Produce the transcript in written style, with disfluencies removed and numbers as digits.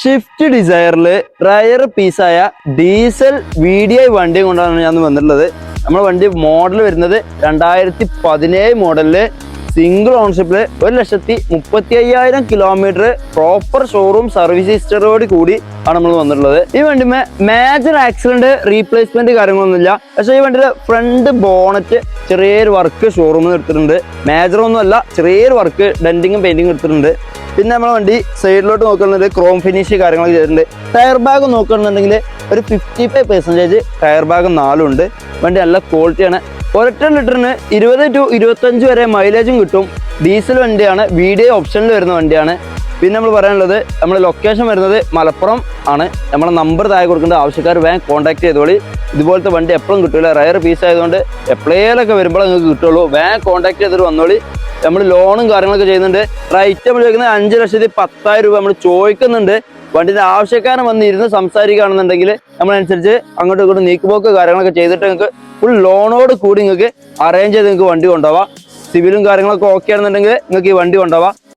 Shift ഡിസയറിൽ rare പീസായ diesel VDI വണ്ടി കൊണ്ടാണ് ഞാൻ വന്നിട്ടുള്ളത്. നമ്മുടെ വണ്ടി മോഡൽ വരുന്നത് 2017 മോഡലില് സിംഗിൾ ഓണർഷിപ്പില് 1,35,000 കിലോമീറ്റർ പ്രോപ്പർ ഷോറൂം സർവീസ് ഹിസ്റ്ററിയോട് കൂടി ആണ് നമ്മൾ വന്നിട്ടുള്ളത്. ഈ വണ്ടിമേ മേജർ ആക്സിഡന്റ് റീപ്ലേസ്മെന്റ് കാര്യങ്ങളൊന്നുമില്ല. പക്ഷേ ഈ വണ്ടിയുടെ ഫ്രണ്ട് ബോണറ്റ് ചെറിയൊരു വർക്ക് ഷോറൂമിൽ എടുത്തിട്ടുണ്ട്. മേജർ ഒന്നും അല്ല, ചെറിയൊരു വർക്ക് ഡെന്റിങ്ങും പെയിന്റിങ്ങും എടുത്തിട്ടുണ്ട്. പിന്നെ നമ്മളെ വണ്ടി സൈഡിലോട്ട് നോക്കുന്നുണ്ട്, ക്രോം ഫിനിഷ് കാര്യങ്ങളൊക്കെ ചെയ്തിട്ടുണ്ട്. ടയർ ബാഗ് നോക്കുകയാണെന്നുണ്ടെങ്കിൽ ഒരു 55% ടയർ ബാഗ് 4 ഉണ്ട്. വണ്ടി നല്ല ക്വാളിറ്റിയാണ്. 1 ലിറ്ററിന് 20 to 25 വരെ മൈലേജും കിട്ടും. ഡീസൽ വണ്ടിയാണ്, VDI ഓപ്ഷനിൽ വരുന്ന വണ്ടിയാണ്. പിന്നെ നമ്മൾ പറയാനുള്ളത്, നമ്മുടെ ലൊക്കേഷൻ വരുന്നത് മലപ്പുറം ആണ്. നമ്മളെ നമ്പർ താഴെ കൊടുക്കേണ്ട, ആവശ്യക്കാർ വേഗം കോൺടാക്ട് ചെയ്തോളി. ഇതുപോലത്തെ വണ്ടി എപ്പോഴും കിട്ടില്ല, റയർ പീസ് ആയതുകൊണ്ട് എപ്പോഴേലൊക്കെ വരുമ്പോൾ നിങ്ങൾക്ക് കിട്ടുള്ളൂ. വേഗം കോൺടാക്ട് ചെയ്തിട്ട് വന്നോളി. നമ്മൾ ലോണും കാര്യങ്ങളൊക്കെ ചെയ്യുന്നുണ്ട്. റേറ്റ് നമ്മൾ ചോദിക്കുന്നത് 5,10,000 രൂപ നമ്മൾ ചോദിക്കുന്നുണ്ട്. വണ്ടിയുടെ ആവശ്യക്കാരൻ വന്ന് ഇരുന്ന് സംസാരിക്കുകയാണെന്നുണ്ടെങ്കിൽ നമ്മളനുസരിച്ച് അങ്ങോട്ടും ഇങ്ങോട്ടും നീക്കുപോക്ക് കാര്യങ്ങളൊക്കെ ചെയ്തിട്ട് നിങ്ങൾക്ക് ഫുൾ ലോണോട് കൂടി നിങ്ങൾക്ക് അറേഞ്ച് ചെയ്ത് നിങ്ങൾക്ക് വണ്ടി കൊണ്ടുപോവാം. സിവിലും കാര്യങ്ങളൊക്കെ ഓക്കെ ആണെന്നുണ്ടെങ്കിൽ നിങ്ങൾക്ക് ഈ വണ്ടി കൊണ്ടുപോവാം.